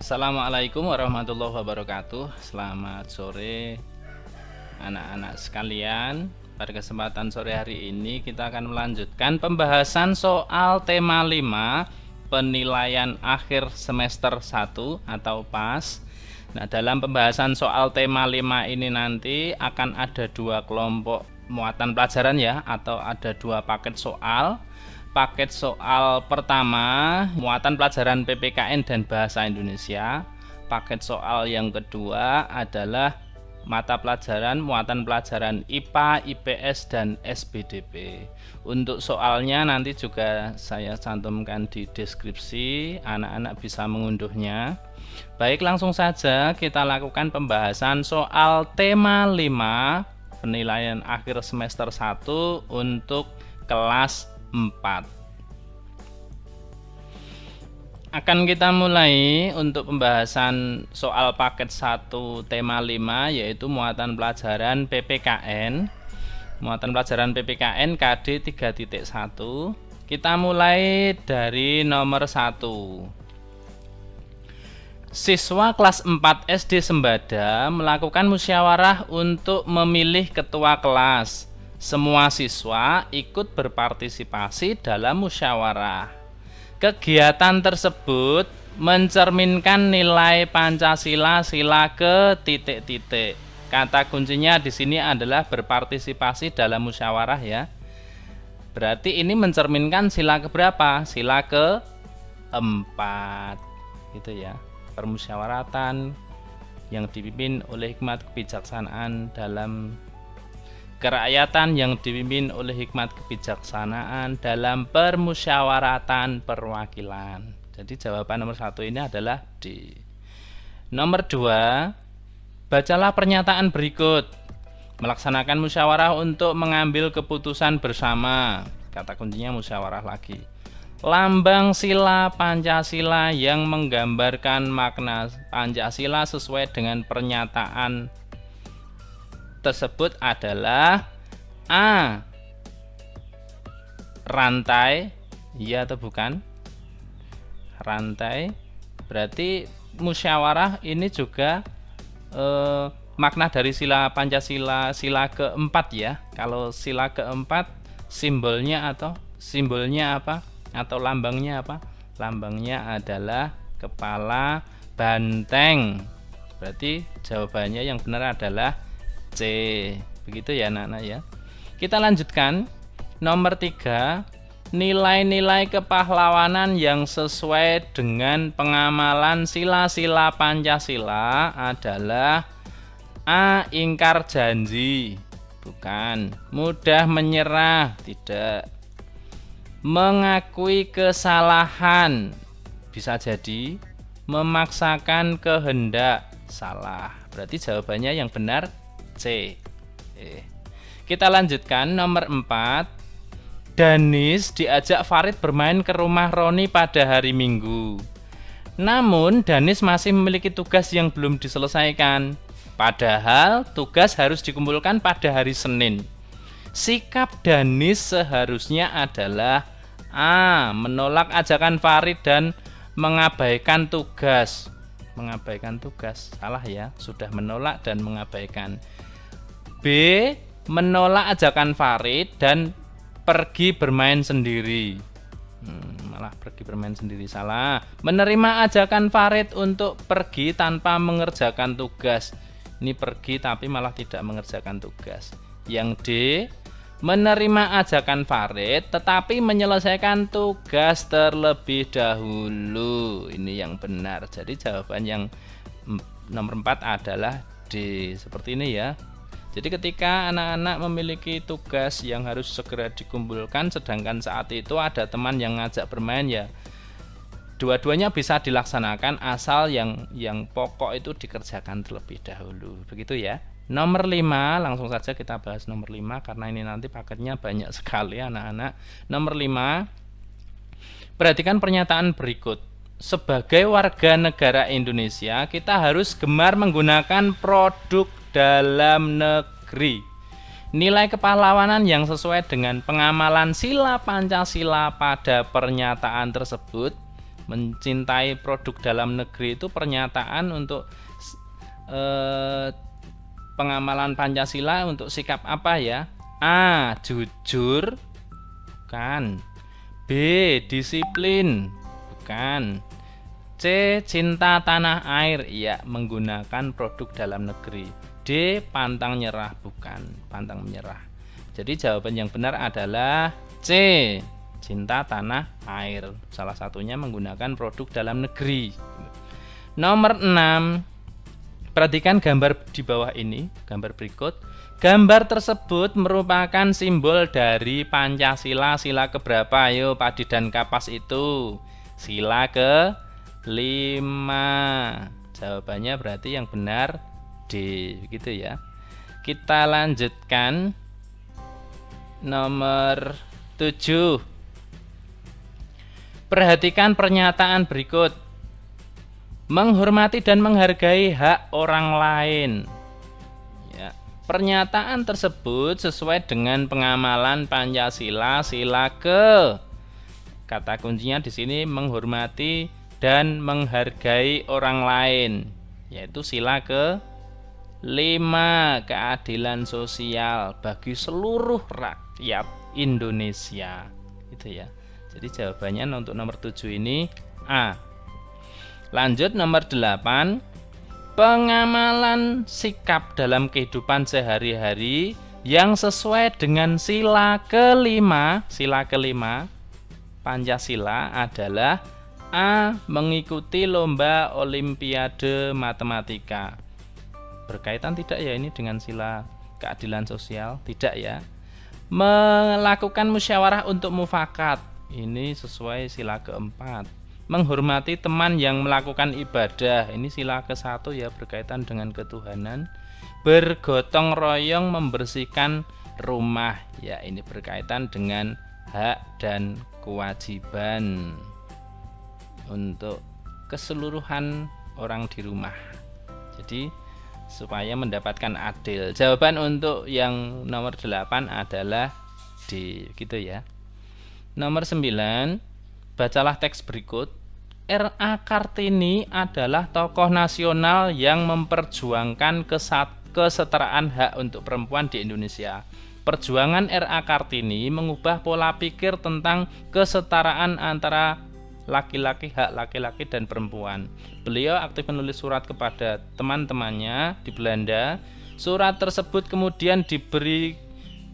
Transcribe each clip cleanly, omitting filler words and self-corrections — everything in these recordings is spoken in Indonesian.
Assalamualaikum warahmatullahi wabarakatuh. Selamat sore anak-anak sekalian. Pada kesempatan sore hari ini kita akan melanjutkan pembahasan soal tema 5 penilaian akhir semester 1 atau PAS. Nah, dalam pembahasan soal tema 5 ini nanti akan ada dua kelompok muatan pelajaran ya, atau ada dua paket soal. Paket soal pertama muatan pelajaran PPKN dan Bahasa Indonesia. Paket soal yang kedua adalah mata pelajaran muatan pelajaran IPA, IPS, dan SBDP. Untuk soalnya nanti juga saya cantumkan di deskripsi, anak-anak bisa mengunduhnya. Baik, langsung saja kita lakukan pembahasan soal tema 5 penilaian akhir semester 1 untuk kelas 4. Akan kita mulai untuk pembahasan soal paket 1 tema 5, yaitu muatan pelajaran PPKN. Muatan pelajaran PPKN KD 3.1. Kita mulai dari nomor 1. Siswa kelas 4 SD Sembada melakukan musyawarah untuk memilih ketua kelas. Semua siswa ikut berpartisipasi dalam musyawarah. Kegiatan tersebut mencerminkan nilai Pancasila sila ke titik-titik. Kata kuncinya di sini adalah berpartisipasi dalam musyawarah ya. Berarti ini mencerminkan sila keberapa? Sila ke-4. Gitu ya. Permusyawaratan yang dipimpin oleh hikmat kebijaksanaan dalam kerakyatan yang dipimpin oleh hikmat kebijaksanaan dalam permusyawaratan perwakilan. Jadi jawaban nomor 1 ini adalah D. Nomor 2, bacalah pernyataan berikut. Melaksanakan musyawarah untuk mengambil keputusan bersama. Kata kuncinya musyawarah lagi. Lambang sila Pancasila yang menggambarkan makna Pancasila sesuai dengan pernyataan tersebut adalah A. Rantai, iya atau bukan? Rantai. Berarti musyawarah ini juga makna dari sila Pancasila sila ke-4 ya. Kalau sila ke-4 simbolnya apa? Atau lambangnya apa? Lambangnya adalah kepala banteng. Berarti jawabannya yang benar adalah C. Begitu ya anak-anak ya. Kita lanjutkan. Nomor 3, nilai-nilai kepahlawanan yang sesuai dengan pengamalan sila-sila Pancasila adalah A. Ingkar janji. Bukan. Mudah menyerah. Tidak. Mengakui kesalahan. Bisa jadi memaksakan kehendak. Salah. Berarti jawabannya yang benar C. Kita lanjutkan nomor 4. Danis diajak Farid bermain ke rumah Roni pada hari Minggu. Namun Danis masih memiliki tugas yang belum diselesaikan. Padahal tugas harus dikumpulkan pada hari Senin. Sikap Danis seharusnya adalah A. Menolak ajakan Farid dan mengabaikan tugas. Mengabaikan tugas. Salah ya, sudah menolak dan mengabaikan. B. Menolak ajakan Farid dan pergi bermain sendiri. Malah pergi bermain sendiri. Salah. Menerima ajakan Farid untuk pergi tanpa mengerjakan tugas. Ini pergi tapi malah tidak mengerjakan tugas. Yang D. Menerima ajakan Farid tetapi menyelesaikan tugas terlebih dahulu. Ini yang benar. Jadi jawaban yang nomor 4 adalah D. Seperti ini ya. Jadi ketika anak-anak memiliki tugas yang harus segera dikumpulkan, sedangkan saat itu ada teman yang ngajak bermain ya, dua-duanya bisa dilaksanakan asal yang pokok itu dikerjakan terlebih dahulu. Begitu ya. Nomor 5, langsung saja kita bahas nomor 5 karena ini nanti paketnya banyak sekali anak-anak. Nomor 5, perhatikan pernyataan berikut. Sebagai warga negara Indonesia, kita harus gemar menggunakan produk dalam negeri. Nilai kepahlawanan yang sesuai dengan pengamalan sila Pancasila pada pernyataan tersebut mencintai produk dalam negeri itu pernyataan untuk pengamalan Pancasila untuk sikap apa ya? A. Jujur, bukan. B. Disiplin, bukan. C. Cinta tanah air, ya, menggunakan produk dalam negeri. D. Pantang nyerah, bukan. Pantang menyerah. Jadi jawaban yang benar adalah C. Cinta tanah air. Salah satunya menggunakan produk dalam negeri. Nomor 6. Perhatikan gambar di bawah ini, gambar berikut. Gambar tersebut merupakan simbol dari Pancasila. Sila keberapa? Ayo Padi dan Kapas itu. Sila ke-5. Jawabannya berarti yang benar D, begitu ya. Kita lanjutkan nomor 7. Perhatikan pernyataan berikut. Menghormati dan menghargai hak orang lain. Ya, pernyataan tersebut sesuai dengan pengamalan Pancasila sila ke. Kata kuncinya di sini menghormati dan menghargai orang lain, yaitu sila ke-5, keadilan sosial bagi seluruh rakyat Indonesia. Itu ya. Jadi jawabannya untuk nomor 7 ini A. Lanjut nomor 8. Pengamalan sikap dalam kehidupan sehari-hari yang sesuai dengan sila ke-5, Pancasila adalah A. Mengikuti lomba olimpiade matematika. Berkaitan tidak ya ini dengan sila keadilan sosial? Tidak ya. Melakukan musyawarah untuk mufakat. Ini sesuai sila ke-4. Menghormati teman yang melakukan ibadah. Ini sila ke-1 ya, berkaitan dengan ketuhanan. Bergotong royong membersihkan rumah. Ya, ini berkaitan dengan hak dan kewajiban untuk keseluruhan orang di rumah. Jadi supaya mendapatkan adil. Jawaban untuk yang nomor 8 adalah D, gitu ya. Nomor 9. Bacalah teks berikut. R.A. Kartini adalah tokoh nasional yang memperjuangkan kesetaraan hak untuk perempuan di Indonesia. Perjuangan R.A. Kartini mengubah pola pikir tentang kesetaraan antara hak laki-laki dan perempuan. Beliau aktif menulis surat kepada teman-temannya di Belanda. Surat tersebut kemudian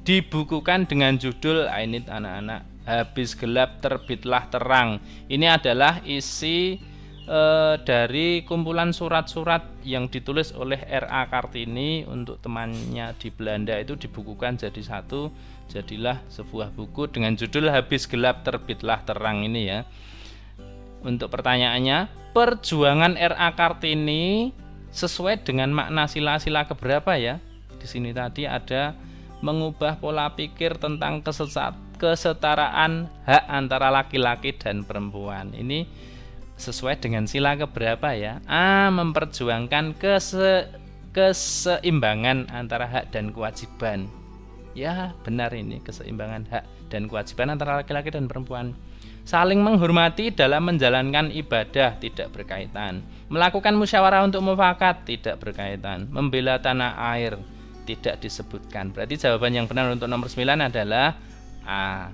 dibukukan dengan judul, ini anak-anak, Habis gelap terbitlah terang. Ini adalah isi dari kumpulan surat-surat yang ditulis oleh R.A. Kartini untuk temannya di Belanda, itu dibukukan jadi satu, jadilah sebuah buku dengan judul Habis gelap terbitlah terang ini ya. Untuk pertanyaannya, perjuangan R.A. Kartini sesuai dengan makna sila-sila keberapa ya? Di sini tadi ada mengubah pola pikir tentang kesetaraan hak antara laki-laki dan perempuan. Ini sesuai dengan sila keberapa ya? A. Memperjuangkan keseimbangan antara hak dan kewajiban. Ya, benar ini, keseimbangan hak dan kewajiban antara laki-laki dan perempuan. Saling menghormati dalam menjalankan ibadah, tidak berkaitan. Melakukan musyawarah untuk mufakat, tidak berkaitan. Membela tanah air, tidak disebutkan. Berarti jawaban yang benar untuk nomor 9 adalah A.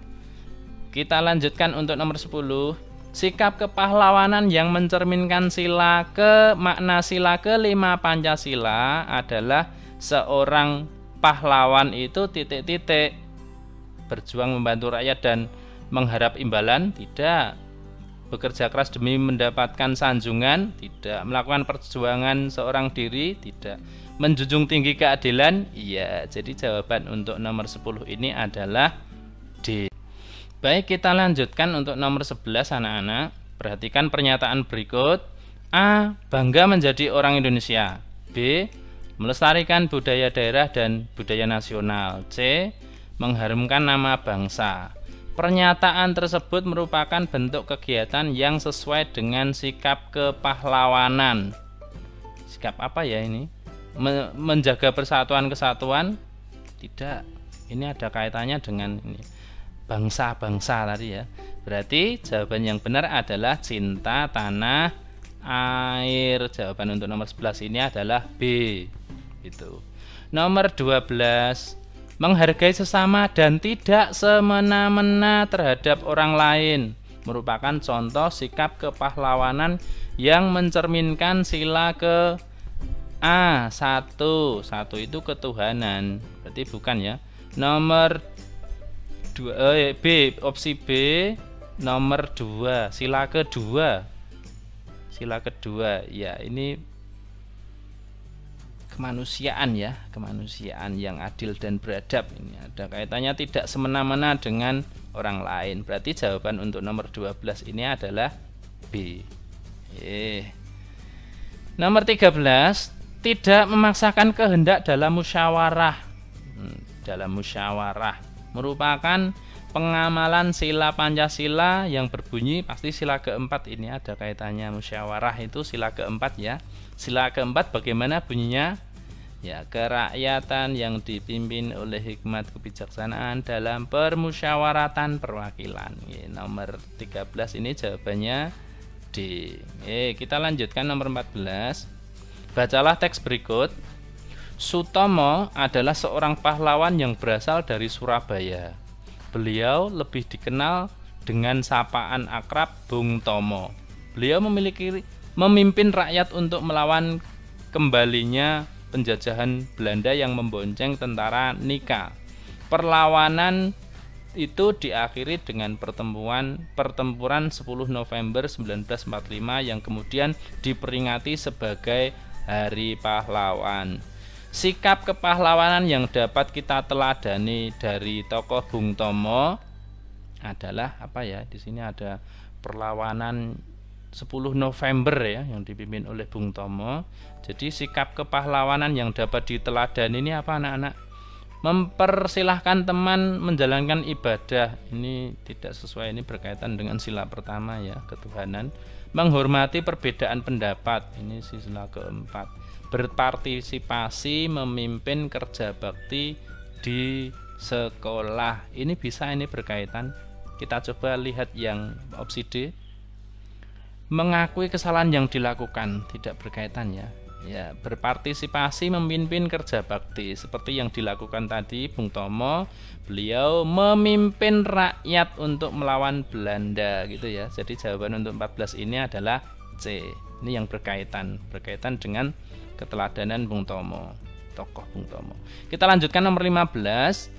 Kita lanjutkan untuk nomor 10. Sikap kepahlawanan yang mencerminkan makna sila ke-5 Pancasila adalah seorang pahlawan itu titik-titik. Berjuang membantu rakyat dan mengharap imbalan, tidak. Bekerja keras demi mendapatkan sanjungan, tidak. Melakukan perjuangan seorang diri, tidak. Menjunjung tinggi keadilan, iya. Jadi jawaban untuk nomor 10 ini adalah D. Baik, kita lanjutkan untuk nomor 11 anak-anak. Perhatikan pernyataan berikut. A. Bangga menjadi orang Indonesia. B. Melestarikan budaya daerah dan budaya nasional. C. Mengharumkan nama bangsa. Pernyataan tersebut merupakan bentuk kegiatan yang sesuai dengan sikap kepahlawanan. Sikap apa ya ini? Menjaga persatuan kesatuan? Tidak. Ini ada kaitannya dengan ini. bangsa-bangsa tadi ya. Berarti jawaban yang benar adalah cinta tanah air. Jawaban untuk nomor 11 ini adalah B. Itu. Nomor 12, menghargai sesama dan tidak semena-mena terhadap orang lain merupakan contoh sikap kepahlawanan yang mencerminkan sila ke A. Satu itu ketuhanan, berarti bukan ya. Nomor 2, B, opsi B, nomor 2, sila kedua. Sila kedua, ya ini kemanusiaan ya, kemanusiaan yang adil dan beradab. Ini ada kaitannya tidak semena-mena dengan orang lain. Berarti jawaban untuk nomor 12 ini adalah B. Nomor 13, tidak memaksakan kehendak dalam musyawarah. Dalam musyawarah merupakan pengamalan sila Pancasila yang berbunyi, pasti sila keempat ini ada kaitannya, musyawarah itu sila keempat ya. Sila keempat bagaimana bunyinya? Ya, kerakyatan yang dipimpin oleh hikmat kebijaksanaan dalam permusyawaratan perwakilan. Nomor 13 ini jawabannya D. Kita lanjutkan nomor 14. Bacalah teks berikut. Sutomo adalah seorang pahlawan yang berasal dari Surabaya. Beliau lebih dikenal dengan sapaan akrab Bung Tomo. Beliau memimpin rakyat untuk melawan kembalinya penjajahan Belanda yang membonceng tentara Nika. Perlawanan itu diakhiri dengan pertempuran 10 November 1945 yang kemudian diperingati sebagai Hari Pahlawan. Sikap kepahlawanan yang dapat kita teladani dari tokoh Bung Tomo adalah apa ya? Di sini ada perlawanan 10 November ya yang dipimpin oleh Bung Tomo. Jadi sikap kepahlawanan yang dapat diteladani ini apa anak-anak? Mempersilahkan teman menjalankan ibadah. Ini tidak sesuai, ini berkaitan dengan sila pertama ya, ketuhanan. Menghormati perbedaan pendapat, ini sila keempat. Berpartisipasi memimpin kerja bakti di sekolah. Ini bisa, ini berkaitan. Kita coba lihat yang opsi D. Mengakui kesalahan yang dilakukan, tidak berkaitan ya. Ya, berpartisipasi memimpin kerja bakti seperti yang dilakukan tadi Bung Tomo. Beliau memimpin rakyat untuk melawan Belanda gitu ya. Jadi jawaban untuk 14 ini adalah C. Ini yang berkaitan dengan keteladanan Bung Tomo, tokoh Bung Tomo. Kita lanjutkan nomor 15.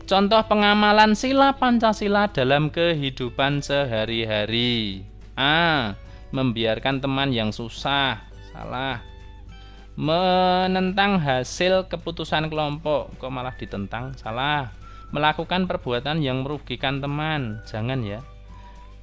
Contoh pengamalan sila Pancasila dalam kehidupan sehari-hari. A. Membiarkan teman yang susah. Salah. Menentang hasil keputusan kelompok. Kok malah ditentang? Salah. Melakukan perbuatan yang merugikan teman. Jangan ya.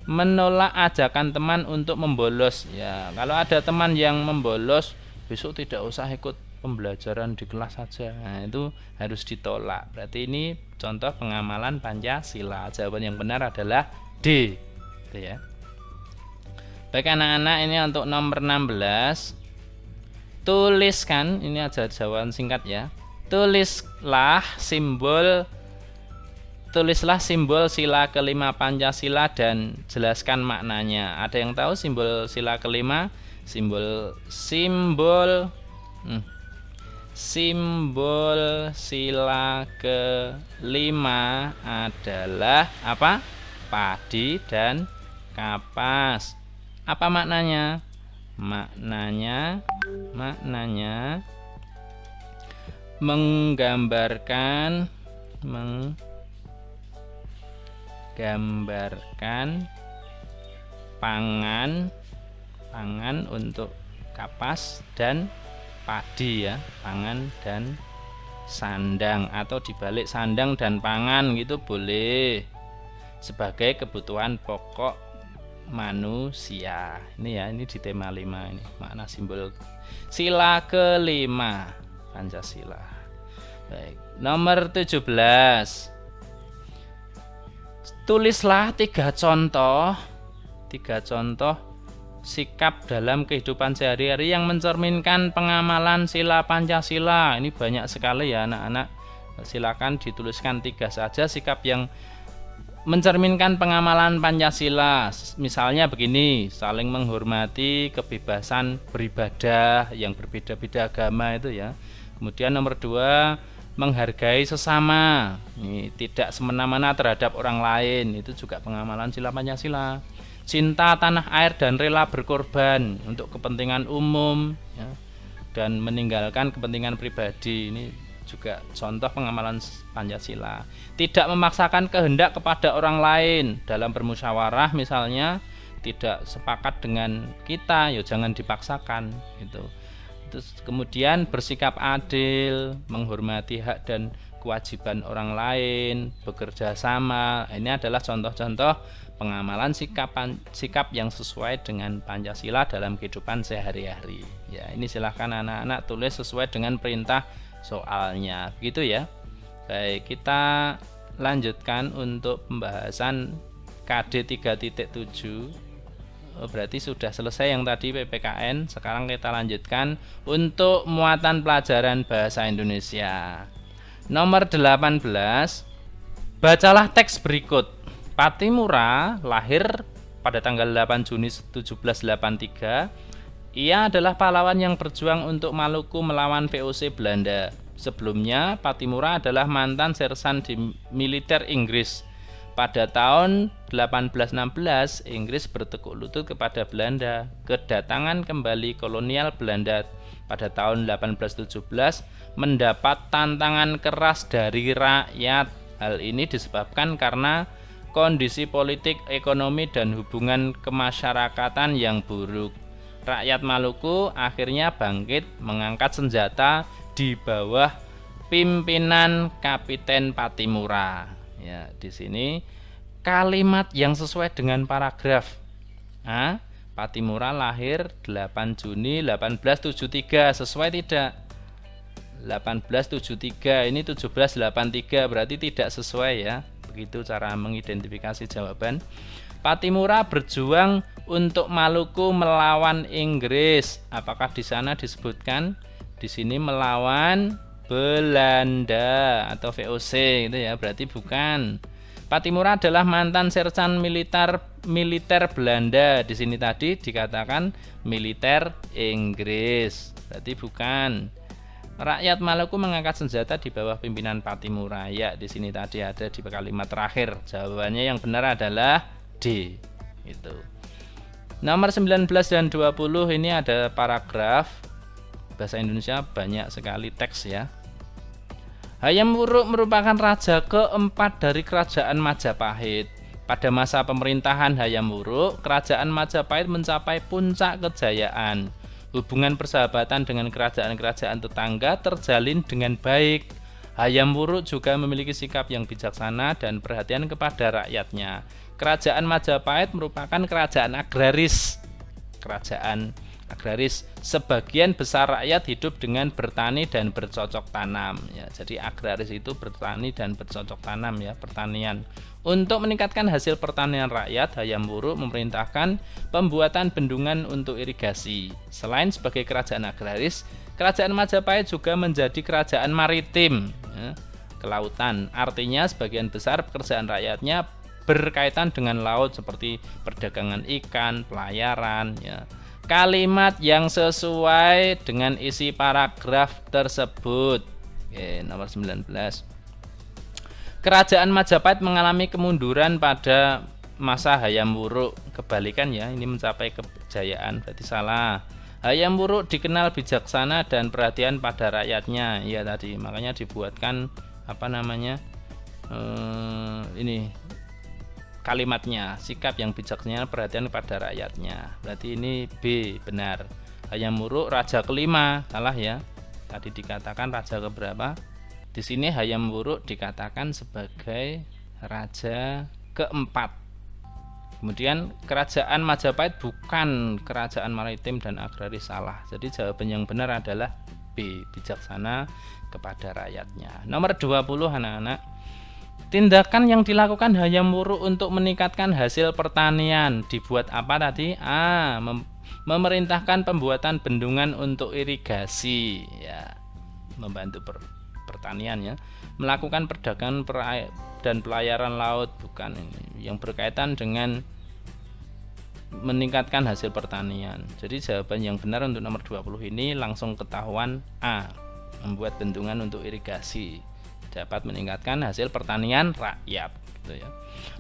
Menolak ajakan teman untuk membolos. Ya, kalau ada teman yang membolos, besok tidak usah ikut pembelajaran di kelas saja. Nah, itu harus ditolak. Berarti ini contoh pengamalan Pancasila. Jawaban yang benar adalah D. Itu ya. Baik anak-anak, ini untuk nomor 16. Tuliskan, ini ada jawaban singkat ya. Tulislah simbol sila kelima Pancasila dan jelaskan maknanya. Ada yang tahu simbol sila kelima? Simbol sila kelima adalah apa? Padi dan kapas. Apa maknanya? Maknanya menggambarkan pangan untuk kapas dan padi ya, pangan dan sandang, atau dibalik sandang dan pangan gitu boleh, sebagai kebutuhan pokok manusia. Ini ya, ini di tema 5 ini makna simbol sila kelima Pancasila. Baik, nomor 17. Tulislah 3 contoh sikap dalam kehidupan sehari-hari yang mencerminkan pengamalan sila Pancasila. Ini banyak sekali ya anak-anak. Silakan dituliskan 3 saja sikap yang mencerminkan pengamalan Pancasila. Misalnya begini, saling menghormati kebebasan beribadah yang berbeda-beda agama itu ya. Kemudian nomor 2, menghargai sesama, tidak semena-mena terhadap orang lain, itu juga pengamalan sila Pancasila. Cinta tanah air dan rela berkorban untuk kepentingan umum ya, dan meninggalkan kepentingan pribadi, ini juga contoh pengamalan Pancasila. Tidak memaksakan kehendak kepada orang lain dalam bermusyawarah, misalnya tidak sepakat dengan kita, ya jangan dipaksakan gitu. Terus kemudian bersikap adil, menghormati hak dan kewajiban orang lain, bekerja sama. Ini adalah contoh-contoh pengamalan sikap yang sesuai dengan Pancasila dalam kehidupan sehari-hari. Ya, ini silahkan anak-anak tulis sesuai dengan perintah soalnya, begitu ya. Baik, kita lanjutkan untuk pembahasan KD 3.7. Berarti sudah selesai yang tadi PPKN. Sekarang kita lanjutkan untuk muatan pelajaran bahasa Indonesia. Nomor 18, bacalah teks berikut. Pattimura lahir pada tanggal 8 Juni 1783. Ia adalah pahlawan yang berjuang untuk Maluku melawan VOC Belanda. Sebelumnya, Pattimura adalah mantan sersan di militer Inggris. Pada tahun 1816, Inggris bertekuk lutut kepada Belanda. Kedatangan kembali kolonial Belanda pada tahun 1817 mendapat tantangan keras dari rakyat. Hal ini disebabkan karena kondisi politik, ekonomi, dan hubungan kemasyarakatan yang buruk. Rakyat Maluku akhirnya bangkit mengangkat senjata di bawah pimpinan Kapiten Pattimura. Ya, di sini kalimat yang sesuai dengan paragraf. Pattimura lahir 8 Juni 1873, sesuai tidak? 1873 ini 1783, berarti tidak sesuai ya. Begitu cara mengidentifikasi jawaban. Pattimura berjuang untuk Maluku melawan Inggris. Apakah di sana disebutkan? Di sini melawan Belanda atau VOC gitu ya, berarti bukan. Pattimura adalah mantan sersan militer Belanda. Di sini tadi dikatakan militer Inggris, berarti bukan. Rakyat Maluku mengangkat senjata di bawah pimpinan Pattimura. Ya, di sini tadi ada di kalimat terakhir. Jawabannya yang benar adalah D. Itu. Nomor 19 dan 20 ini ada paragraf. Bahasa Indonesia banyak sekali teks ya. Hayam Wuruk merupakan raja keempat dari kerajaan Majapahit. Pada masa pemerintahan Hayam Wuruk, kerajaan Majapahit mencapai puncak kejayaan. Hubungan persahabatan dengan kerajaan-kerajaan tetangga terjalin dengan baik. Hayam Wuruk juga memiliki sikap yang bijaksana dan perhatian kepada rakyatnya. Kerajaan Majapahit merupakan kerajaan agraris. Sebagian besar rakyat hidup dengan bertani dan bercocok tanam ya. Jadi agraris itu bertani dan bercocok tanam ya, pertanian. Untuk meningkatkan hasil pertanian rakyat, Hayam Wuruk memerintahkan pembuatan bendungan untuk irigasi. Selain sebagai kerajaan agraris, kerajaan Majapahit juga menjadi kerajaan maritim ya, kelautan. Artinya sebagian besar pekerjaan rakyatnya berkaitan dengan laut seperti perdagangan ikan, pelayaran ya. Kalimat yang sesuai dengan isi paragraf tersebut. Oke, nomor 19. Kerajaan Majapahit mengalami kemunduran pada masa Hayam Wuruk. Kebalikan ya, ini mencapai kejayaan, berarti salah. Hayam Wuruk dikenal bijaksana dan perhatian pada rakyatnya. Ya tadi, makanya dibuatkan ini kalimatnya, sikap yang bijaksana, perhatian pada rakyatnya. Berarti ini B, benar. Hayam Wuruk raja kelima, salah ya. Tadi dikatakan raja keberapa? Di sini Hayam Wuruk dikatakan sebagai raja keempat. Kemudian kerajaan Majapahit bukan kerajaan maritim dan agraris, salah. Jadi jawaban yang benar adalah B, bijaksana kepada rakyatnya. Nomor 20 anak-anak. Tindakan yang dilakukan Hayam Wuruk untuk meningkatkan hasil pertanian dibuat apa tadi? A. Memerintahkan pembuatan bendungan untuk irigasi ya, membantu pertanian ya, melakukan perdagangan dan pelayaran laut, bukan ini yang berkaitan dengan meningkatkan hasil pertanian. Jadi jawaban yang benar untuk nomor 20 ini langsung ketahuan A, membuat bendungan untuk irigasi dapat meningkatkan hasil pertanian rakyat gitu ya.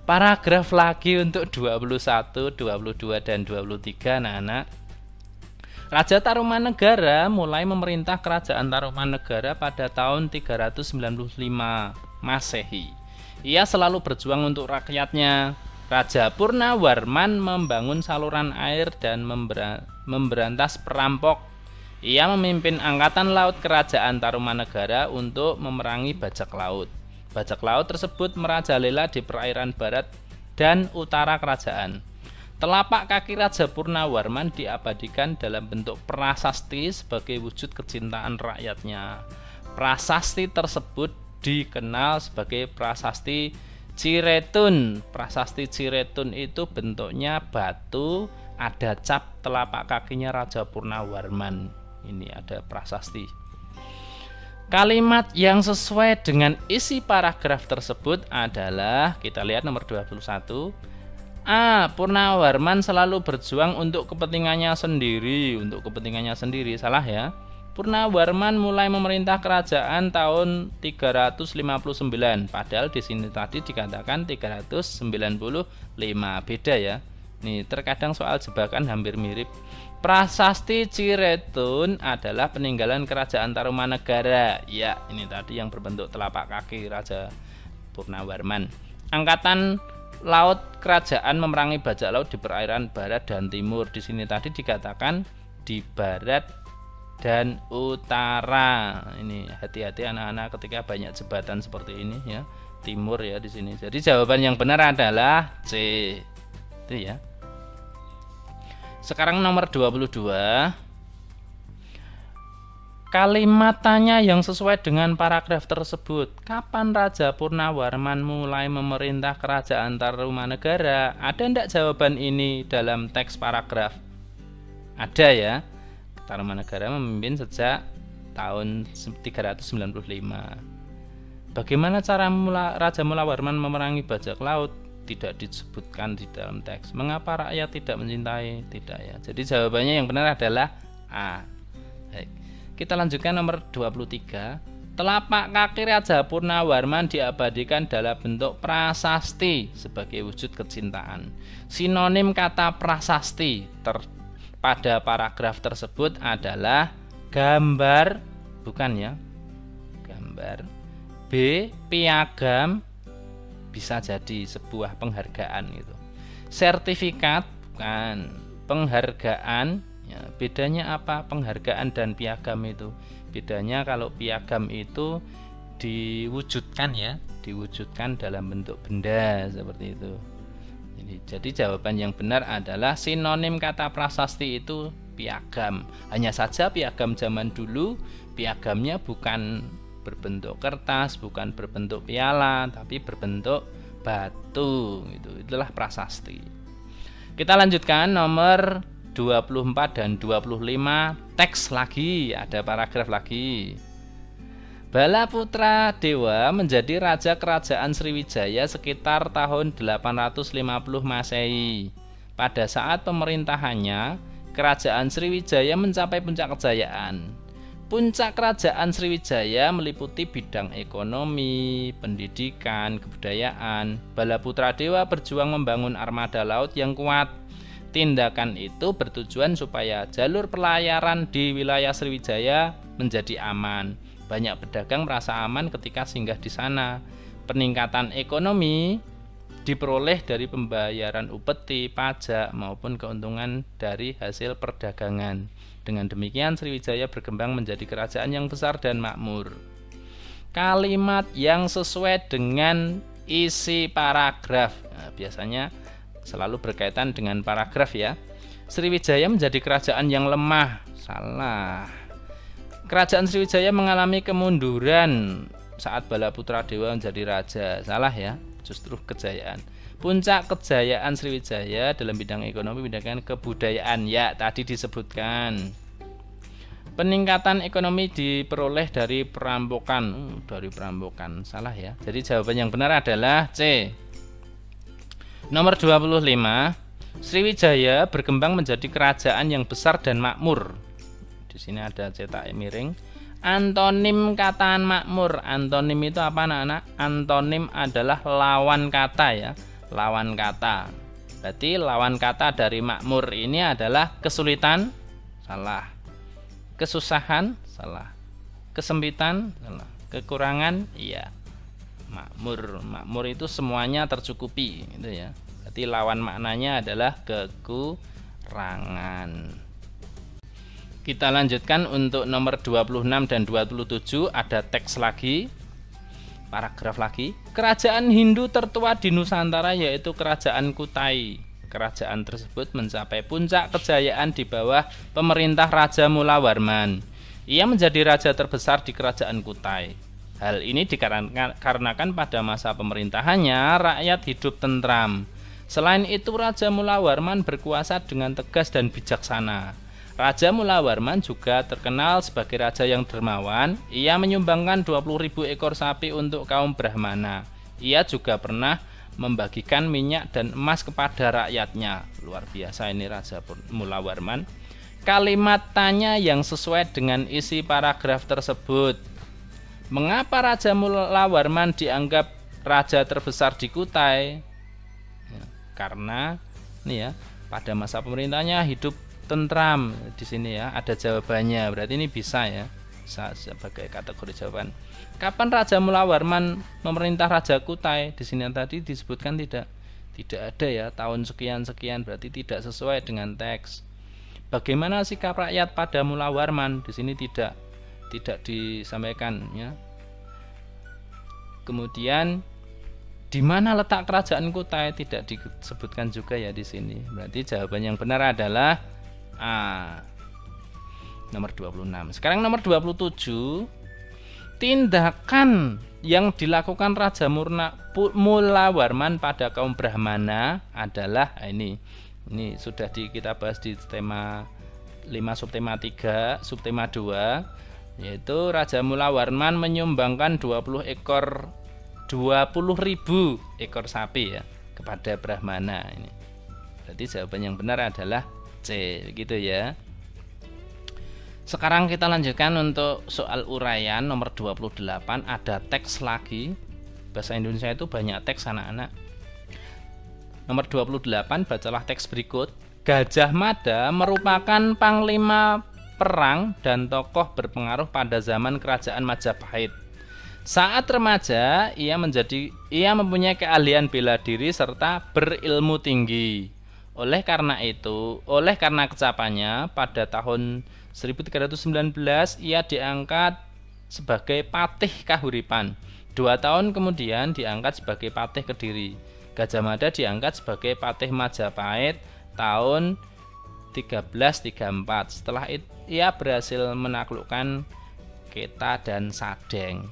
Paragraf lagi untuk 21, 22 dan 23 anak-anak. Raja Tarumanegara mulai memerintah kerajaan Tarumanegara pada tahun 395 Masehi. Ia selalu berjuang untuk rakyatnya. Raja Purnawarman membangun saluran air dan memberantas perampok. Ia memimpin angkatan laut kerajaan Tarumanegara untuk memerangi bajak laut. Bajak laut tersebut merajalela di perairan barat dan utara kerajaan. Telapak kaki Raja Purnawarman diabadikan dalam bentuk prasasti sebagai wujud kecintaan rakyatnya. Prasasti tersebut dikenal sebagai prasasti Ciretun. Prasasti Ciretun itu bentuknya batu, ada cap telapak kakinya Raja Purnawarman. Ini ada prasasti. Kalimat yang sesuai dengan isi paragraf tersebut adalah, kita lihat nomor 21. A. Purnawarman selalu berjuang untuk kepentingannya sendiri. Untuk kepentingannya sendiri, salah ya. Purnawarman mulai memerintah kerajaan tahun 359, padahal di sini tadi dikatakan 395, beda ya. Nih, terkadang soal jebakan hampir mirip. Prasasti Ciretun adalah peninggalan kerajaan Tarumanegara. Ya, ini tadi yang berbentuk telapak kaki Raja Purnawarman. Angkatan laut kerajaan memerangi bajak laut di perairan barat dan timur. Di sini tadi dikatakan di barat dan utara. Ini hati-hati anak-anak ketika banyak jembatan seperti ini ya. Timur ya di sini. Jadi jawaban yang benar adalah C. Itu ya. Sekarang nomor 22. Kalimat tanya yang sesuai dengan paragraf tersebut. Kapan Raja Purnawarman mulai memerintah kerajaan Tarumanegara? Ada enggak jawaban ini dalam teks paragraf? Ada ya. Tarumanegara memimpin sejak tahun 395. Bagaimana cara Raja Purnawarman memerangi bajak laut? Tidak disebutkan di dalam teks. Mengapa rakyat tidak mencintai? Tidak ya. Jadi jawabannya yang benar adalah A. Baik. Kita lanjutkan nomor 23. Telapak kaki Raja Purnawarman diabadikan dalam bentuk prasasti sebagai wujud kecintaan. Sinonim kata prasasti pada paragraf tersebut adalah gambar, bukan ya, gambar. B. Piagam, bisa jadi sebuah penghargaan gitu. Sertifikat, bukan. Penghargaan, ya, bedanya apa penghargaan dan piagam itu? Bedanya kalau piagam itu diwujudkan ya, diwujudkan dalam bentuk benda seperti itu. Jadi jawaban yang benar adalah sinonim kata prasasti itu piagam. Hanya saja piagam zaman dulu piagamnya bukan berbentuk kertas, bukan berbentuk piala, tapi berbentuk batu gitu. Itulah prasasti. Kita lanjutkan nomor 24 dan 25, teks lagi, ada paragraf lagi. Balaputra Dewa menjadi raja kerajaan Sriwijaya sekitar tahun 850 Masehi. Pada saat pemerintahannya, kerajaan Sriwijaya mencapai puncak kejayaan. Puncak kerajaan Sriwijaya meliputi bidang ekonomi, pendidikan, kebudayaan. Balaputra Dewa berjuang membangun armada laut yang kuat. Tindakan itu bertujuan supaya jalur pelayaran di wilayah Sriwijaya menjadi aman. Banyak pedagang merasa aman ketika singgah di sana. Peningkatan ekonomi diperoleh dari pembayaran upeti, pajak, maupun keuntungan dari hasil perdagangan. Dengan demikian Sriwijaya berkembang menjadi kerajaan yang besar dan makmur. Kalimat yang sesuai dengan isi paragraf. Nah, biasanya selalu berkaitan dengan paragraf ya. Sriwijaya menjadi kerajaan yang lemah. Salah. Kerajaan Sriwijaya mengalami kemunduran saat Balaputra Dewa menjadi raja. Salah ya, justru kejayaan. Puncak kejayaan Sriwijaya dalam bidang ekonomi, bidang kebudayaan, ya tadi disebutkan. Peningkatan ekonomi diperoleh dari perampokan. Dari perampokan, salah ya. Jadi jawaban yang benar adalah C. Nomor 25, Sriwijaya berkembang menjadi kerajaan yang besar dan makmur. Di sini ada cetak miring. Antonim kataan makmur. Antonim itu apa anak-anak? Antonim adalah lawan kata ya. Lawan kata. Berarti lawan kata dari makmur ini adalah kesulitan. Salah. Kesusahan, salah. Kesempitan, salah. Kekurangan, iya. Makmur itu semuanya tercukupi, gitu ya. Berarti lawan maknanya adalah kekurangan. Kita lanjutkan untuk nomor 26 dan 27, ada teks lagi, paragraf lagi. Kerajaan Hindu tertua di Nusantara yaitu Kerajaan Kutai. Kerajaan tersebut mencapai puncak kejayaan di bawah pemerintah Raja Mulawarman. Ia menjadi raja terbesar di Kerajaan Kutai. Hal ini dikarenakan pada masa pemerintahannya rakyat hidup tentram. Selain itu Raja Mulawarman berkuasa dengan tegas dan bijaksana. Raja Mulawarman juga terkenal sebagai raja yang dermawan. Ia menyumbangkan 20.000 ekor sapi untuk kaum Brahmana. Ia juga pernah membagikan minyak dan emas kepada rakyatnya. Luar biasa ini Raja Mulawarman. Kalimat tanya yang sesuai dengan isi paragraf tersebut. Mengapa Raja Mulawarman dianggap raja terbesar di Kutai? Ya, karena nih ya, pada masa pemerintahnya hidup tentram. Di sini ya ada jawabannya. Berarti ini bisa ya. Bisa sebagai kategori jawaban. Kapan Raja Mulawarman memerintah Raja Kutai? Di sini tadi disebutkan tidak ada ya, tahun sekian-sekian, berarti tidak sesuai dengan teks. Bagaimana sikap rakyat pada Mulawarman? Di sini tidak disampaikan ya. Kemudian di mana letak kerajaan Kutai? Tidak disebutkan juga ya di sini. Berarti jawaban yang benar adalah A. Nomor 26. Sekarang nomor 27. Tindakan yang dilakukan Raja Mulawarman pada kaum Brahmana adalah ini sudah kita bahas di tema 5 subtema 3 subtema 2, yaitu Raja Mulawarman menyumbangkan 20.000 ekor sapi ya kepada Brahmana ini. Berarti jawaban yang benar adalah C, begitu ya. Sekarang kita lanjutkan untuk soal uraian nomor 28, ada teks lagi. Bahasa Indonesia itu banyak teks anak-anak. Nomor 28, bacalah teks berikut. Gajah Mada merupakan panglima perang dan tokoh berpengaruh pada zaman kerajaan Majapahit. Saat remaja, ia mempunyai keahlian bela diri serta berilmu tinggi. Oleh karena kecapannya pada tahun 1319 ia diangkat sebagai patih Kahuripan. 2 tahun kemudian diangkat sebagai patih Kediri. Gajah Mada diangkat sebagai patih Majapahit tahun 1334. Setelah itu ia berhasil menaklukkan Keta dan Sadeng.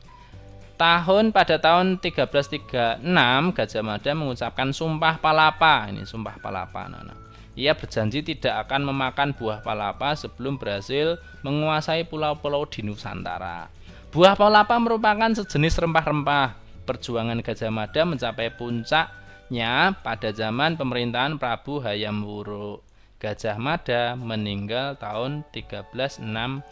Pada tahun 1336 Gajah Mada mengucapkan Sumpah Palapa. Ini Sumpah Palapa anak-anak. Ia berjanji tidak akan memakan buah palapa sebelum berhasil menguasai pulau-pulau di Nusantara. Buah palapa merupakan sejenis rempah-rempah. Perjuangan Gajah Mada mencapai puncaknya pada zaman pemerintahan Prabu Hayam Wuruk. Gajah Mada meninggal tahun 1364.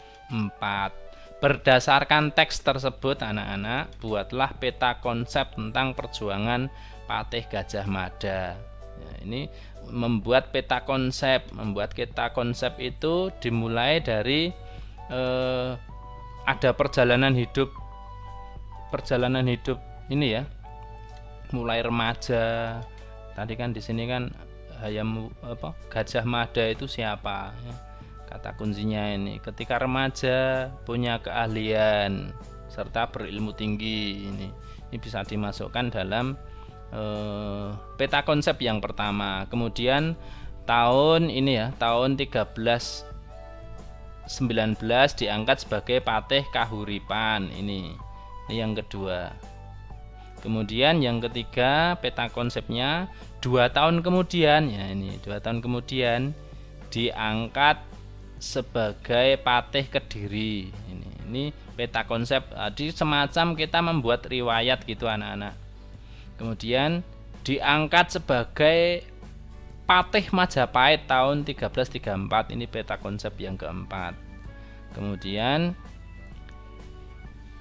Berdasarkan teks tersebut anak-anak, buatlah peta konsep tentang perjuangan Patih Gajah Mada. Ya, ini membuat peta konsep itu dimulai dari ada perjalanan hidup ini ya, mulai remaja. Tadi kan di sini kan Gajah Mada itu siapa ya? Kata kuncinya ini ketika remaja, punya keahlian serta berilmu tinggi. Ini bisa dimasukkan dalam peta konsep yang pertama. Kemudian tahun 1319 diangkat sebagai patih Kahuripan. Ini yang kedua. Kemudian yang ketiga, peta konsepnya 2 tahun kemudian, ya ini 2 tahun kemudian diangkat sebagai Patih Kediri. Ini peta konsep. Jadi semacam kita membuat riwayat gitu anak-anak. Kemudian diangkat sebagai Patih Majapahit tahun 1334. Ini peta konsep yang keempat. Kemudian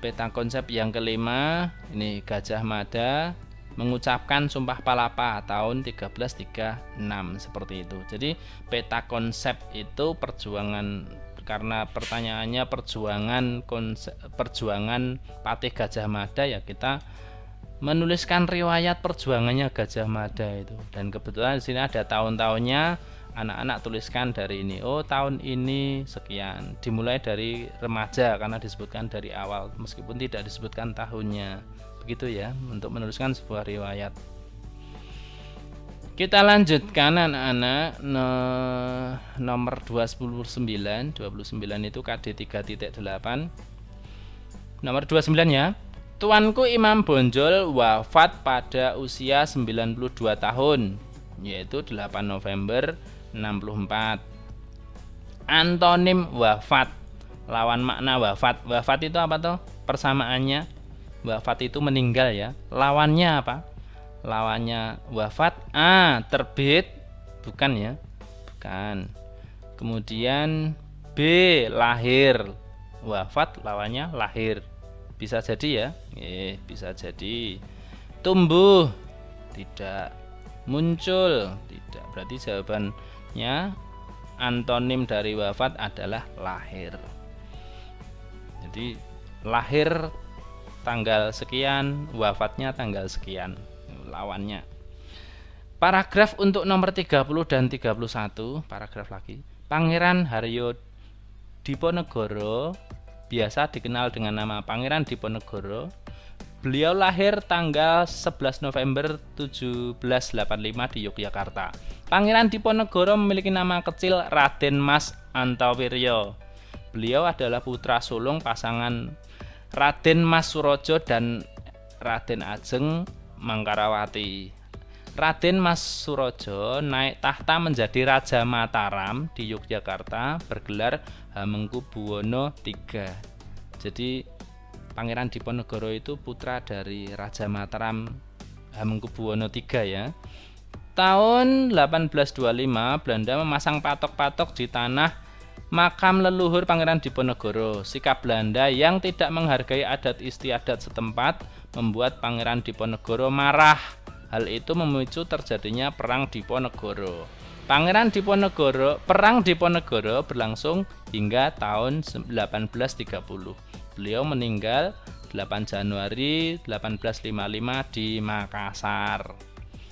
peta konsep yang kelima, ini Gajah Mada mengucapkan Sumpah Palapa tahun 1336, seperti itu. Jadi peta konsep itu perjuangan, karena pertanyaannya perjuangan Patih Gajah Mada, ya kita menuliskan riwayat perjuangannya Gajah Mada itu. Dan kebetulan di sini ada tahun-tahunnya, anak-anak tuliskan dari ini. Oh, tahun ini sekian. Dimulai dari remaja karena disebutkan dari awal meskipun tidak disebutkan tahunnya. Begitu ya untuk menuliskan sebuah riwayat. Kita lanjutkan anak-anak, nomor 29 itu KD 3.8. Nomor 29 ya. Tuanku Imam Bonjol wafat pada usia 92 tahun, yaitu 8 November 64. Antonim wafat, lawan makna wafat. Wafat itu apa toh? Persamaannya wafat itu meninggal ya. Lawannya apa? Lawannya wafat terbit, bukan ya? Bukan. Kemudian B, lahir. Wafat lawannya lahir. Bisa jadi ya. Bisa jadi. Tumbuh, tidak. Muncul, tidak. Berarti jawabannya antonim dari wafat adalah lahir. Jadi lahir tanggal sekian, wafatnya tanggal sekian, lawannya. Paragraf untuk nomor 30 dan 31, paragraf lagi. Pangeran Haryo Diponegoro, biasa dikenal dengan nama Pangeran Diponegoro. Beliau lahir tanggal 11 November 1785 di Yogyakarta. Pangeran Diponegoro memiliki nama kecil Raden Mas Antawiryo. Beliau adalah putra sulung pasangan Raden Mas Surojo dan Raden Ajeng Mangkarawati. Raden Mas Surojo naik tahta menjadi Raja Mataram di Yogyakarta bergelar Hamengkubuwono III. Jadi Pangeran Diponegoro itu putra dari Raja Mataram Hamengkubuwono III ya. Tahun 1825 Belanda memasang patok-patok di tanah makam leluhur Pangeran Diponegoro. Sikap Belanda yang tidak menghargai adat istiadat setempat membuat Pangeran Diponegoro marah. Hal itu memicu terjadinya Perang Diponegoro. Perang Diponegoro berlangsung hingga tahun 1830. Beliau meninggal 8 Januari 1855 di Makassar.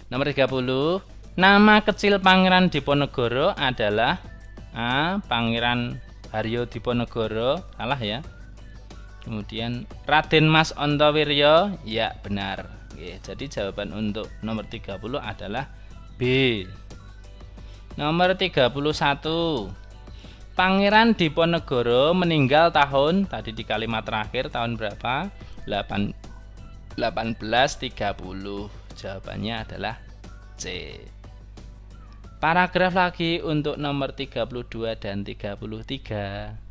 Nomor 30. Nama kecil Pangeran Diponegoro adalah A. Pangeran Haryo Diponegoro, salah ya. Kemudian Raden Mas Antawiryo, ya benar. Oke, jadi jawaban untuk nomor 30 adalah B. Nomor 31. Pangeran Diponegoro meninggal tahun, tadi di kalimat terakhir tahun berapa? 1830. Jawabannya adalah C. Paragraf lagi untuk nomor 32 dan 33.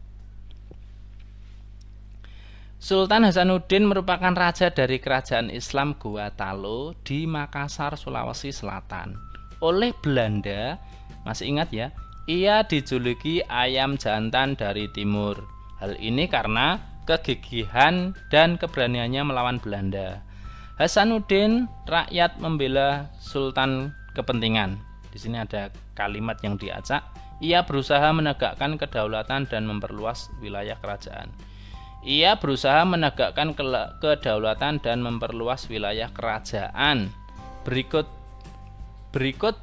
Sultan Hasanuddin merupakan raja dari kerajaan Islam Gorontalo di Makassar, Sulawesi Selatan. Oleh Belanda, masih ingat ya, ia dijuluki ayam jantan dari timur. Hal ini karena kegigihan dan keberaniannya melawan Belanda. Hasanuddin rakyat membela sultan kepentingan. Di sini ada kalimat yang diacak. Ia berusaha menegakkan kedaulatan dan memperluas wilayah kerajaan. Ia berusaha menegakkan kedaulatan dan memperluas wilayah kerajaan. Berikut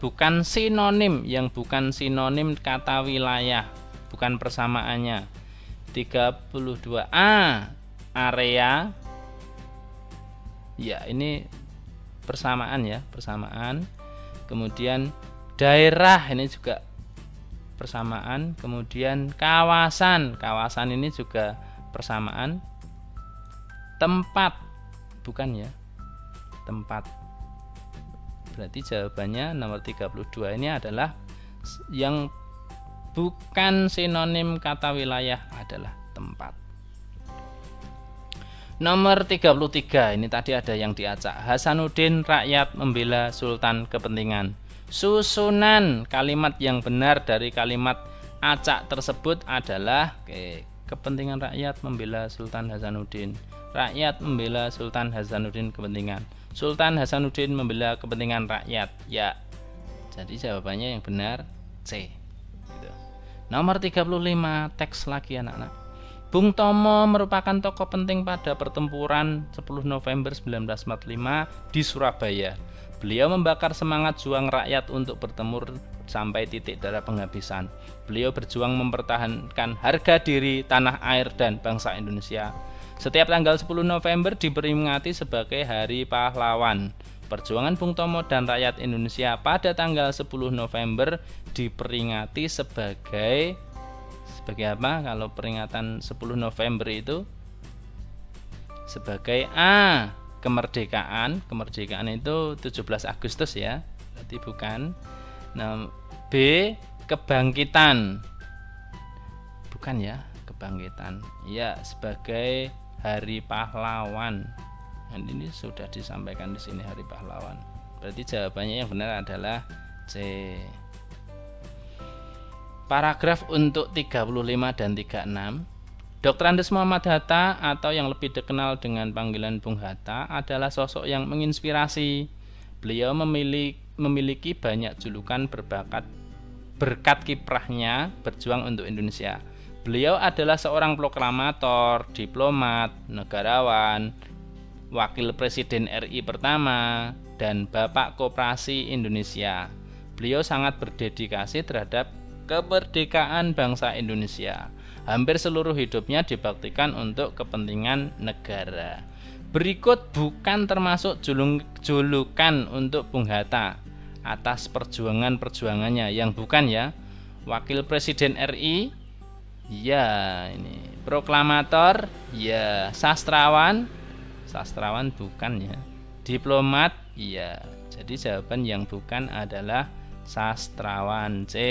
bukan sinonim, yang bukan sinonim kata wilayah, bukan persamaannya. 32A, area. Ya, ini persamaan ya, persamaan. Kemudian daerah, ini juga persamaan. Kemudian kawasan, kawasan ini juga persamaan. Tempat, bukan ya, tempat. Berarti jawabannya nomor 32 ini adalah yang bukan sinonim kata wilayah adalah tempat. Nomor 33, ini tadi ada yang diacak. Hasanuddin rakyat membela sultan kepentingan. Susunan kalimat yang benar dari kalimat acak tersebut adalah kepentingan rakyat membela Sultan Hasanuddin. Rakyat membela Sultan Hasanuddin kepentingan. Sultan Hasanuddin membela kepentingan rakyat. Ya. Jadi jawabannya yang benar C. Gitu. Nomor 35, teks lagi anak-anak. Bung Tomo merupakan tokoh penting pada pertempuran 10 November 1945 di Surabaya. Beliau membakar semangat juang rakyat untuk bertempur sampai titik darah penghabisan. Beliau berjuang mempertahankan harga diri, tanah air, dan bangsa Indonesia. Setiap tanggal 10 November diperingati sebagai Hari Pahlawan. Perjuangan Bung Tomo dan rakyat Indonesia pada tanggal 10 November diperingati sebagai apa? Kalau peringatan 10 November itu sebagai A. Kemerdekaan. Kemerdekaan itu 17 Agustus ya. Berarti bukan. Nah, B. Kebangkitan. Bukan ya, kebangkitan. Ya, sebagai Hari Pahlawan. Dan ini sudah disampaikan di sini Hari Pahlawan. Berarti jawabannya yang benar adalah C. Paragraf untuk 35 dan 36. Dr. Andes Muhammad Hatta atau yang lebih dikenal dengan panggilan Bung Hatta adalah sosok yang menginspirasi. Beliau memiliki banyak julukan berkat kiprahnya berjuang untuk Indonesia. Beliau adalah seorang proklamator, diplomat, negarawan, wakil presiden RI pertama, dan Bapak Koperasi Indonesia. Beliau sangat berdedikasi terhadap kemerdekaan bangsa Indonesia. Hampir seluruh hidupnya dibaktikan untuk kepentingan negara. Berikut bukan termasuk julukan untuk Bung Hatta atas perjuangannya yang bukan ya. Wakil Presiden RI, ya ini. Proklamator, ya. Sastrawan bukan ya. Diplomat, ya. Jadi jawaban yang bukan adalah sastrawan C.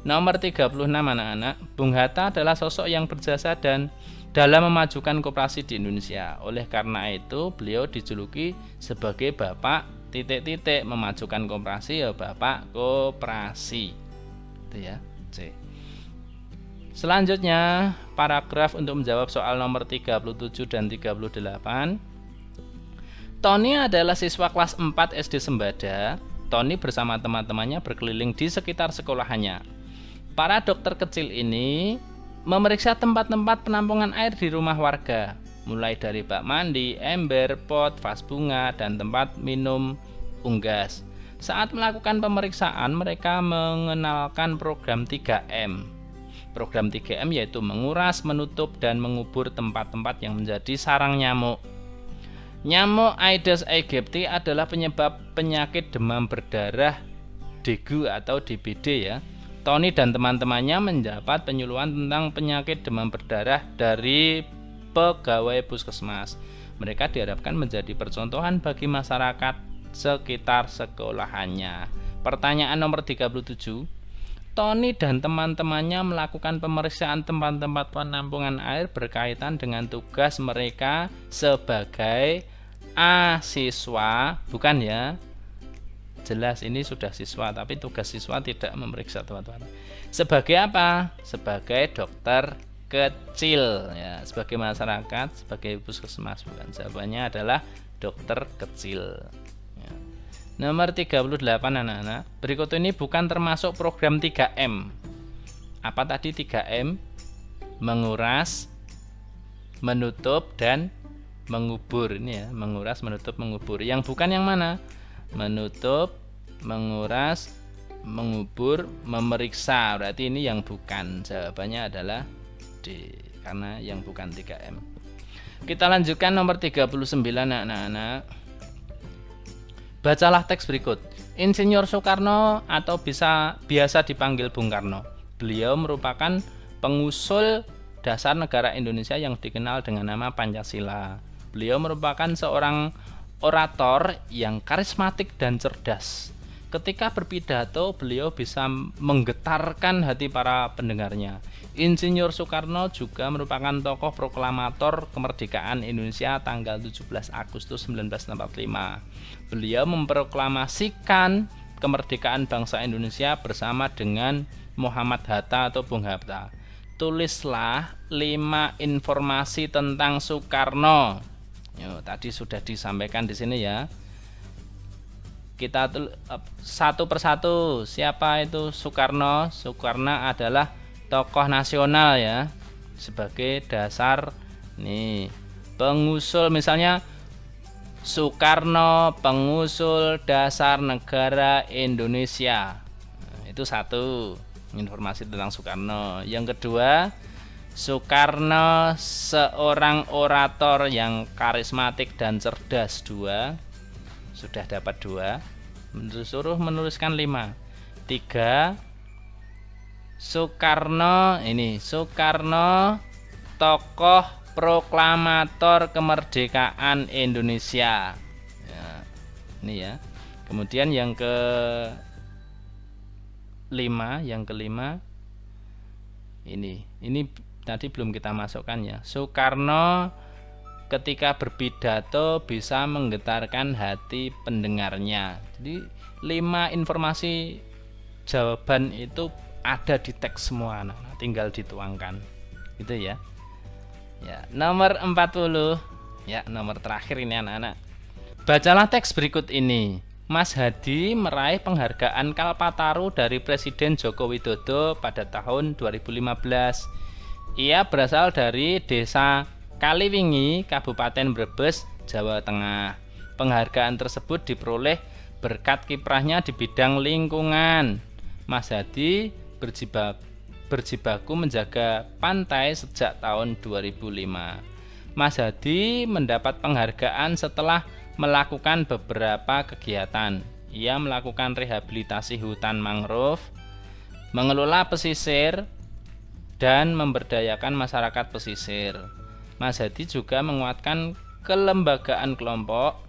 Nomor 36 anak-anak, Bung Hatta adalah sosok yang berjasa dan dalam memajukan koperasi di Indonesia. Oleh karena itu, beliau dijuluki sebagai Bapak memajukan koperasi, ya Bapak Koperasi. Itu ya, C. Selanjutnya, paragraf untuk menjawab soal nomor 37 dan 38. Tony adalah siswa kelas 4 SD Sembada. Tony bersama teman-temannya berkeliling di sekitar sekolahannya. Para dokter kecil ini memeriksa tempat-tempat penampungan air di rumah warga, mulai dari bak mandi, ember, pot, vas bunga, dan tempat minum unggas. Saat melakukan pemeriksaan, mereka mengenalkan program 3M. Program 3M yaitu menguras, menutup, dan mengubur tempat-tempat yang menjadi sarang nyamuk. Nyamuk Aedes aegypti adalah penyebab penyakit demam berdarah dengue atau DBD ya. Tony dan teman-temannya mendapat penyuluhan tentang penyakit demam berdarah dari pegawai puskesmas. Mereka diharapkan menjadi percontohan bagi masyarakat sekitar sekolahannya. Pertanyaan nomor 37. Tony dan teman-temannya melakukan pemeriksaan tempat-tempat penampungan air berkaitan dengan tugas mereka sebagai siswa, bukan ya. Jelas ini sudah siswa, tapi tugas siswa tidak memeriksa tempat-tempat. Sebagai apa? Sebagai dokter kecil ya, sebagai masyarakat, sebagai puskesmas, bukan. Jawabannya adalah dokter kecil ya. Nomor 38 anak-anak. Berikut ini bukan termasuk program 3M. Apa tadi 3M? Menguras, menutup, dan mengubur. Ini ya, menguras, menutup, mengubur. Yang bukan yang mana? Menutup, menguras, mengubur, memeriksa. Berarti ini yang bukan. Jawabannya adalah D, karena yang bukan 3M. Kita lanjutkan nomor 39 anak-anak. Bacalah teks berikut. Insinyur Soekarno atau biasa dipanggil Bung Karno. Beliau merupakan pengusul dasar negara Indonesia yang dikenal dengan nama Pancasila. Beliau merupakan seorang orator yang karismatik dan cerdas. Ketika berpidato, beliau bisa menggetarkan hati para pendengarnya. Insinyur Soekarno juga merupakan tokoh proklamator kemerdekaan Indonesia tanggal 17 Agustus 1945. Beliau memproklamasikan kemerdekaan bangsa Indonesia bersama dengan Muhammad Hatta atau Bung Hatta. Tulislah 5 informasi tentang Soekarno. Tadi sudah disampaikan di sini ya. Kita satu persatu. Siapa itu Soekarno? Soekarno adalah tokoh nasional ya, sebagai dasar nih pengusul, misalnya Soekarno pengusul dasar negara Indonesia. Itu satu informasi tentang Soekarno. Yang kedua, Soekarno seorang orator yang karismatik dan cerdas. 2 sudah dapat 2, disuruh menuliskan 5. 3, Soekarno tokoh proklamator kemerdekaan Indonesia ya, ini ya. Kemudian yang kelima ini tadi belum kita masukkan ya. Soekarno ketika berpidato bisa menggetarkan hati pendengarnya. Jadi 5 informasi jawaban itu ada di teks semua, anak-anak, tinggal dituangkan gitu ya. Ya, nomor 40 ya, nomor terakhir ini anak-anak. Bacalah teks berikut ini. Mas Hadi meraih penghargaan Kalpataru dari Presiden Joko Widodo pada tahun 2015. Ia berasal dari Desa Kaliwingi, Kabupaten Brebes, Jawa Tengah. Penghargaan tersebut diperoleh berkat kiprahnya di bidang lingkungan. Mas Hadi berjibaku menjaga pantai sejak tahun 2005. Mas Hadi mendapat penghargaan setelah melakukan beberapa kegiatan. Ia melakukan rehabilitasi hutan mangrove, mengelola pesisir, dan memberdayakan masyarakat pesisir. Mas Hadi juga menguatkan kelembagaan kelompok.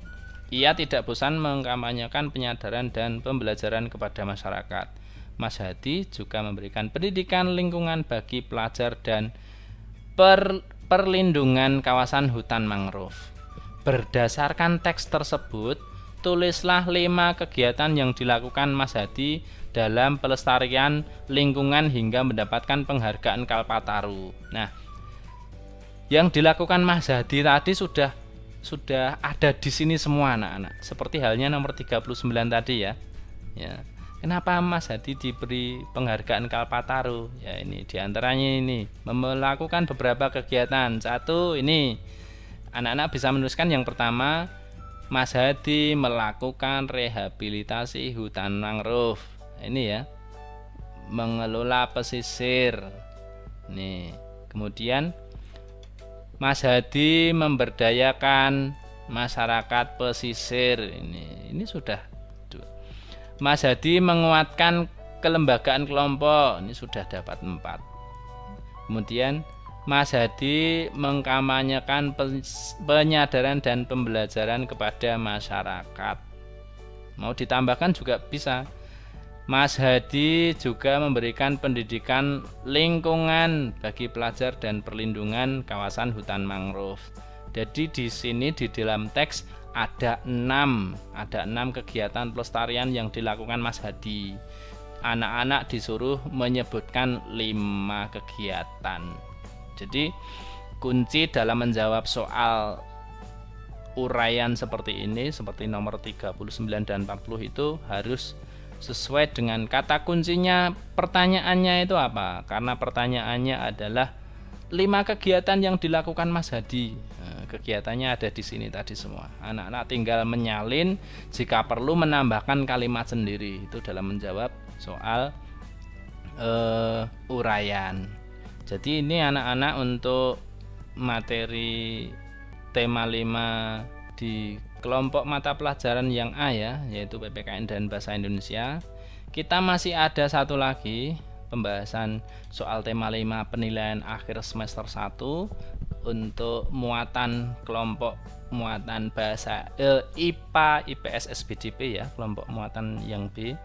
Ia tidak bosan mengkampanyekan penyadaran dan pembelajaran kepada masyarakat. Mas Hadi juga memberikan pendidikan lingkungan bagi pelajar dan perlindungan kawasan hutan mangrove. Berdasarkan teks tersebut, tulislah 5 kegiatan yang dilakukan Mas Hadi dalam pelestarian lingkungan hingga mendapatkan penghargaan Kalpataru. Nah, yang dilakukan Mas Hadi tadi sudah ada di sini semua anak-anak. Seperti halnya nomor 39 tadi ya. Ya. Kenapa Mas Hadi diberi penghargaan Kalpataru? Ya ini diantaranya ini melakukan beberapa kegiatan. 1 ini anak-anak bisa menuliskan yang pertama, Mas Hadi melakukan rehabilitasi hutan mangrove. Ini ya, mengelola pesisir. Nih, kemudian Mas Hadi memberdayakan masyarakat pesisir. Ini sudah. Mas Hadi menguatkan kelembagaan kelompok. Ini sudah dapat 4. Kemudian Mas Hadi mengkampanyekan penyadaran dan pembelajaran kepada masyarakat. Mau ditambahkan juga bisa. Mas Hadi juga memberikan pendidikan lingkungan bagi pelajar dan perlindungan kawasan hutan mangrove. Jadi di sini di dalam teks ada 6 kegiatan pelestarian yang dilakukan Mas Hadi. Anak-anak disuruh menyebutkan 5 kegiatan. Jadi kunci dalam menjawab soal uraian seperti ini, seperti nomor 39 dan 40 itu harus sesuai dengan kata kuncinya. Pertanyaannya itu apa? Karena pertanyaannya adalah 5 kegiatan yang dilakukan Mas Hadi. Kegiatannya ada di sini tadi semua. Anak-anak tinggal menyalin, jika perlu menambahkan kalimat sendiri. Itu dalam menjawab soal uraian. Jadi ini anak-anak untuk materi tema 5 di kelompok mata pelajaran yang A ya, yaitu PPKN dan Bahasa Indonesia. Kita masih ada satu lagi pembahasan soal tema 5 penilaian akhir semester 1 untuk muatan kelompok muatan bahasa IPA IPS SBDP ya, kelompok muatan yang B.